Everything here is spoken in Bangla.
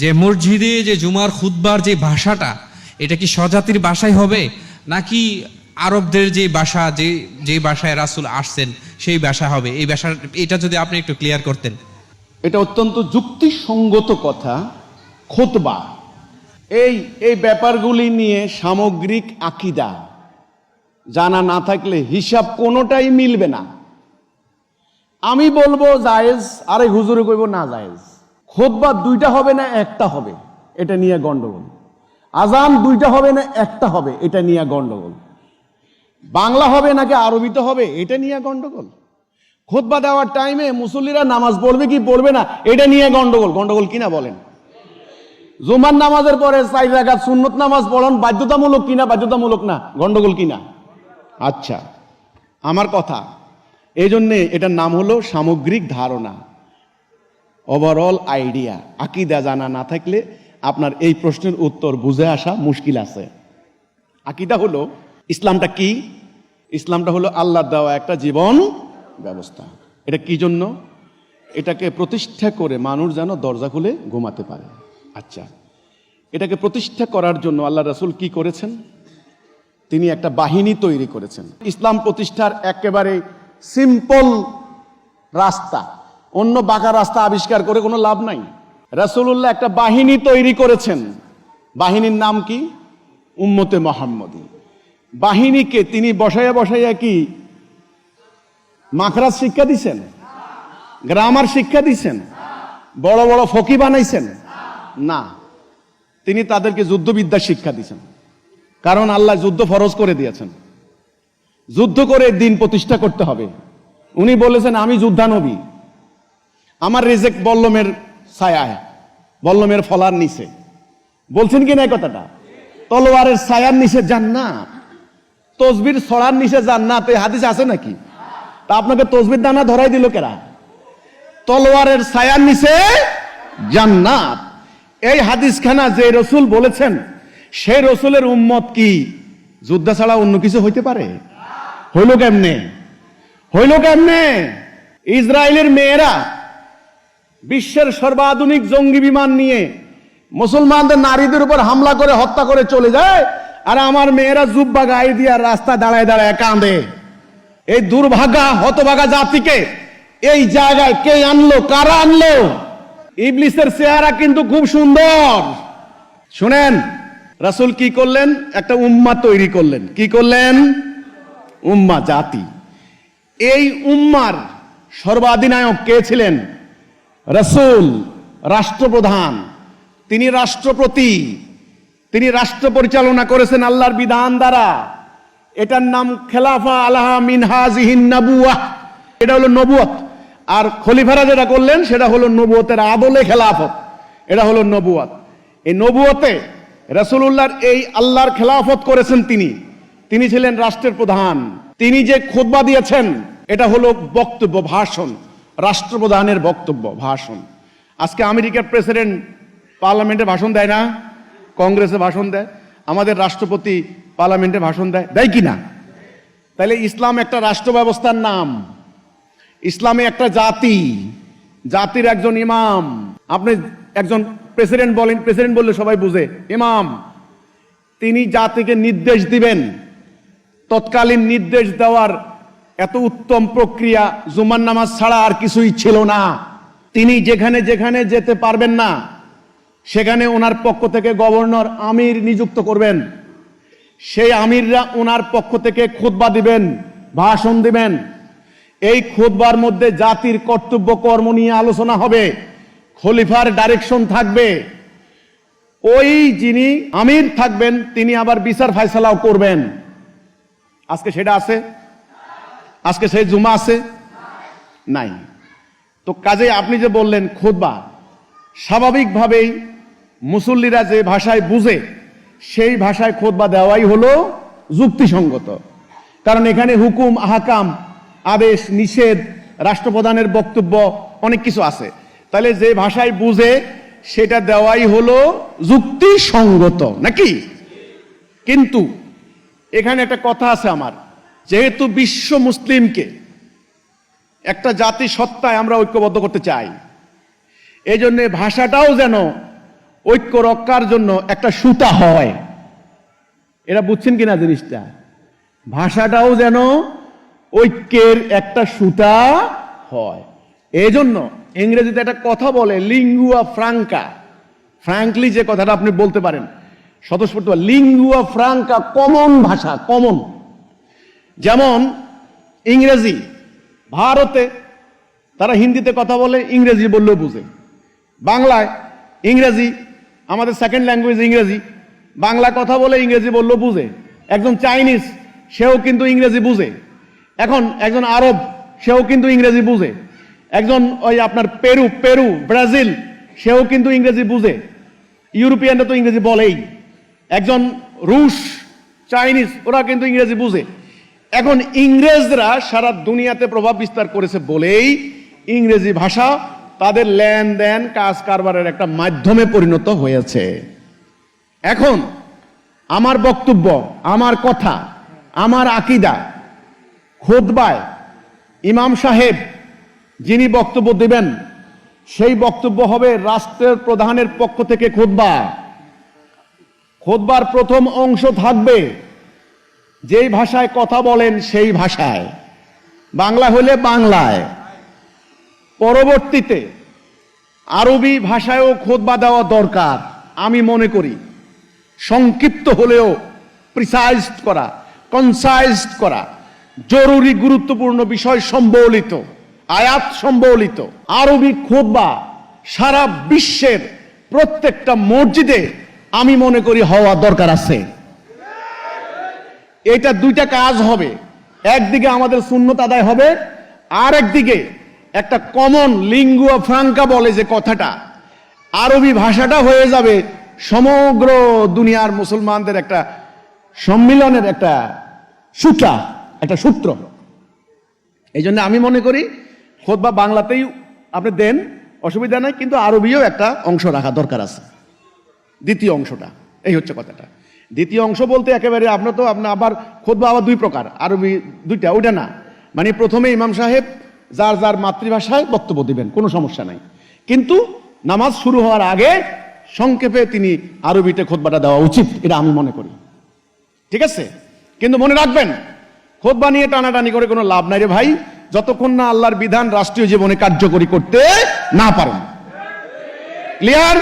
যে মসজিদে যে জুমার খুতবার যে ভাষাটা, এটা কি স্বজাতির ভাষায় হবে নাকি আরবদের যে ভাষা, যে ভাষায় রাসূল আসছেন সেই ভাষা হবে? এই ভাষা, এটা যদি আপনি একটু ক্লিয়ার করতেন। এটা অত্যন্ত যুক্তিসঙ্গত কথা। খুতবা এই ব্যাপারগুলি নিয়ে সামগ্রিক আকীদা জানা না থাকলে হিসাব কোনোটাই মিলবে না। আমি বলবো জায়েজ, আরেক হুজুরে কইব না জায়েজ। খুতবা দুইটা হবে না একটা হবে, এটা নিয়ে গন্ডগোল। আজান দুইটা হবে না একটা হবে, এটা নিয়ে গন্ডগোল। বাংলা হবে নাকি আরবিতে হবে, এটা নিয়ে গন্ডগোল। খুতবা দেওয়ার টাইমে মুসল্লিরা নামাজ পড়বে কি পড়বে না, এটা নিয়ে গন্ডগোল। গন্ডগোল কিনা বলেন? জুমার নামাজের পরে 4 রাকাত সুন্নত নামাজ পড়ান বাধ্যতামূলক কিনা বাধ্যতামূলক না, গন্ডগোল কিনা? আচ্ছা, আমার কথা এই জন্যে এটার নাম হলো সামগ্রিক ধারণা, ওভারঅল আইডিয়া। আকীদা জানা না থাকলে আপনার এই প্রশ্নের উত্তর বুঝে আসা মুশকিল আছে। আকীদা হলো, ইসলামটা কি? ইসলামটা হলো আল্লাহর দেওয়া একটা জীবন ব্যবস্থা। এটা কি জন্য? এটাকে প্রতিষ্ঠা করে মানুষ যেন দরজা খুলে ঘুমাতে পারে। আচ্ছা, এটাকে প্রতিষ্ঠা করার জন্য আল্লাহ রাসূল কি করেছেন? তিনি একটা বাহিনী তৈরি করেছেন। ইসলাম প্রতিষ্ঠার একেবারে সিম্পল রাস্তা, অন্য বাঁকা রাস্তা আবিষ্কার করে কোনো লাভ নাই। রাসূলুল্লাহ একটা বাহিনী তৈরি করেছেন। বাহিনীর নাম কি? উম্মতে মুহাম্মদী। বাহিনীকে তিনি বসাইয়া বসাইয়া কি মাখরাজ শিক্ষা দিছেন? গ্রামার শিক্ষা দিছেন? বড় বড় ফকি বানাইছেন? না, তিনি তাদেরকে যুদ্ধবিদ্যা শিক্ষা দিছেন। কারণ আল্লাহ যুদ্ধ ফরজ করে দিয়েছেন, যুদ্ধ করে দিন প্রতিষ্ঠা করতে হবে। উনি বলেছেন আমি যোদ্ধানবী, আমার রিজেক বল্লমের ছায়ায়, বল্লমের ফলার নিচে। বলছেন কি না এই কথাটা? তলোয়ারের ছায়ার নিচে জান্নাত, তসবির ছড়ার নিচে জান্নাত, এই হাদিস আছে নাকি? তা আপনাকে তসবির দানা ধরাই দিল কেরা? তলোয়ারের ছায়ার নিচে জান্নাত। এই হাদিসখানা যে রসুল বলেছেন, সেই রসুলের উম্মত কি যুদ্ধ ছাড়া অন্য কিছু হইতে পারে? হইল কেমনে? হইল কেমনে? ইসরায়েলের মেয়েরা বিশ্বের সর্বাধুনিক জঙ্গি বিমান নিয়ে মুসলমানদের নারীদের উপর হামলা করে হত্যা করে চলে যায়, আর আমার মেয়েরা জুব্বা গায়ে দিয়ে রাস্তা দাঁড়ায় দাঁড়ায় কাঁদে। এই দুর্ভাগা হতভাগা জাতিকে এই জায়গায় কে আনলো? কারা আনলো? ইবলিসের চেহারা কিন্তু খুব সুন্দর। শুনেন, রাসূল কি করলেন? একটা উম্মাহ তৈরি করলেন। কি করলেন? উম্মাহ, জাতি। এই উম্মার সর্বাধিনায়ক কে ছিলেন? রাসূল, রাষ্ট্রপ্রধান। তিনি রাষ্ট্রপতি, তিনি রাষ্ট্র পরিচালনা করেছেন আল্লাহর বিধান দ্বারা। এটার নাম খেলাফা আলাহা মিনহাজিহিন নবুয়াহ, এটা হলো নবুয়ত। আর খলিফারা যেটা করলেন সেটা হলো নবুয়তের আদলে খেলাফত, এটা হলো নবুয়ত। এই নবুয়তে রাসূলুল্লাহর এই আল্লাহর খেলাফত করেছেন তিনি। তিনি ছিলেন রাষ্ট্রের প্রধান। তিনি যে খুতবা দিয়েছেন এটা হলো বক্তব্য, ভাষণ, রাষ্ট্রপ্রধানের বক্তব্য, ভাষণ। আজকে আমেরিকার প্রেসিডেন্ট পার্লামেন্টে ভাষণ দেয় না? কংগ্রেসে ভাষণ দেয়। আমাদের রাষ্ট্রপতি পার্লামেন্টে ভাষণ দেয়, দেয় কি না? তাহলে ইসলাম একটা রাষ্ট্র ব্যবস্থার নাম। ইসলামে একটা জাতি, জাতির একজন ইমাম। আপনি একজন প্রেসিডেন্ট বলেন, প্রেসিডেন্ট বললে সবাই বুঝে, ইমাম। তিনি জাতিকে নির্দেশ দিবেন। তৎকালীন নির্দেশ দেওয়ার এত উত্তম প্রক্রিয়া জুমার নামাজ ছাড়া আর কিছুই ছিল না। তিনি যেখানে যেখানে যেতে পারবেন না সেখানে ওনার পক্ষ থেকে গভর্নর, আমির নিযুক্ত করবেন। সেই আমিররা ওনার পক্ষ থেকে খুতবা দিবেন, ভাষণ দিবেন। এই খুতবার মধ্যে জাতির কর্তব্য কর্ম নিয়ে আলোচনা হবে, খলিফার ডাইরেকশন থাকবে। ওই যিনি আমির থাকবেন তিনি আবার বিচার ফায়সালাও করবেন। আজকে সেটা আছে? আজকে সেই জুমা আছে? নাই। তো কাজে আপনি যে বললেন খুতবা, স্বাভাবিকভাবেই মুসল্লিরা যে ভাষায় বুঝে সেই ভাষায় খুতবা দেওয়াই হলো যুক্তিসঙ্গত। কারণ এখানে হুকুম, আহকাম, আদেশ, নিষেধ, রাষ্ট্রপ্রধানের বক্তব্য, অনেক কিছু আছে। তাহলে যে ভাষায় বুঝে সেটা দেওয়াই হলো যুক্তিসঙ্গত, নাকি? কিন্তু এখানে একটা কথা আছে আমার, যেহেতু বিশ্ব মুসলিমকে একটা জাতি সত্তায় আমরা ঐক্যবদ্ধ করতে চাই, এই জন্য ভাষাটাও যেন ঐক্য রক্ষার জন্য একটা সুতা হয়। এরা বুঝছেন কিনা জিনিসটা? ভাষাটাও যেন ঐক্যের একটা সুতা হয়। এই জন্য ইংরেজিতে একটা কথা বলে লিঙ্গুয়া ফ্রাঙ্কা, ফ্র্যাঙ্কলি যে কথাটা আপনি বলতে পারেন স্বতঃস্ফূর্ত, লিঙ্গুয়া ফ্রাঙ্কা, কমন ভাষা, কমন। যেমন ইংরেজি, ভারতে তারা হিন্দিতে কথা বলে, ইংরেজি বললেও বুঝে। বাংলায় ইংরেজি, আমাদের সেকেন্ড ল্যাঙ্গুয়েজ ইংরেজি, বাংলা কথা বলে ইংরেজি বললেও বুঝে। একজন চাইনিজ, সেও কিন্তু ইংরেজি বুঝে। এখন একজন আরব, সেও কিন্তু ইংরেজি বুঝে। একজন ওই আপনার পেরু, ব্রাজিল, সেও কিন্তু ইংরেজি বুঝে। ইউরোপিয়ানরা তো ইংরেজি বলেই। একজন রুশ, চাইনিজ, ওরা কিন্তু ইংরেজি বুঝে। এখন ইংরেজরা সারা দুনিয়াতে প্রভাব বিস্তার করেছে বলেই ইংরেজি ভাষা তাদের লেনদেন, কাজ কারবারের একটা মাধ্যমে পরিণত হয়েছে। এখন আমার বক্তব্য, আমার কথা, আমার আকীদা, খুতবায় ইমাম সাহেব যিনি বক্তব্য দেবেন সেই বক্তব্য হবে রাষ্ট্রের প্রধানের পক্ষ থেকে খুতবা। খুতবার প্রথম অংশ থাকবে যেই ভাষায় কথা বলেন সেই ভাষায়, বাংলা হলে বাংলায়। পরবর্তীতে আরবি ভাষায়ও খুতবা দেওয়া দরকার আমি মনে করি। সংক্ষিপ্ত হলেও প্রিসাইজড করা, কনসাইজড করা, জরুরি গুরুত্বপূর্ণ বিষয় সম্বলিত, আয়াত সম্বলিত আরবি খুতবা সারা বিশ্বের প্রত্যেকটা মসজিদে আমি মনে করি হওয়া দরকার আছে। এটা দুইটা কাজ হবে, একদিকে আমাদের সুন্নত আদায় হবে, আর একদিকে একটা কমন লিঙ্গুয়া ফ্রাঙ্কা বলে যে কথাটা, আরবি ভাষাটা হয়ে যাবে সমগ্র দুনিয়ার মুসলমানদের একটা সম্মিলনের একটা সূত্র, একটা সূত্র। এই জন্য আমি মনে করি খুতবা বাংলাতেই আপনি দেন, অসুবিধা নাই, কিন্তু আরবিও একটা অংশ রাখা দরকার আছে। দ্বিতীয় অংশটা এই হচ্ছে কথাটা। দ্বিতীয় অংশ বলতে একেবারে আপনার তো আপনার আবার খুতবা আবার দুই প্রকার, আরবি দুইটা, ওইটা না। মানে প্রথমে ইমাম সাহেব যার যার মাতৃভাষায় বক্তব্য দিবেন, কোনো সমস্যা নাই, কিন্তু নামাজ শুরু হওয়ার আগে সংক্ষেপে তিনি আরবিতে খুতবাটা দেওয়া উচিত, এটা আমি মনে করি। ঠিক আছে? কিন্তু মনে রাখবেন, খুতবা নিয়ে টানাটানি করে কোনো লাভ নাই রে ভাই, যতক্ষণ না আল্লাহর বিধান রাষ্ট্রীয় জীবনে কার্যকরী করতে না পারেন। ক্লিয়ার?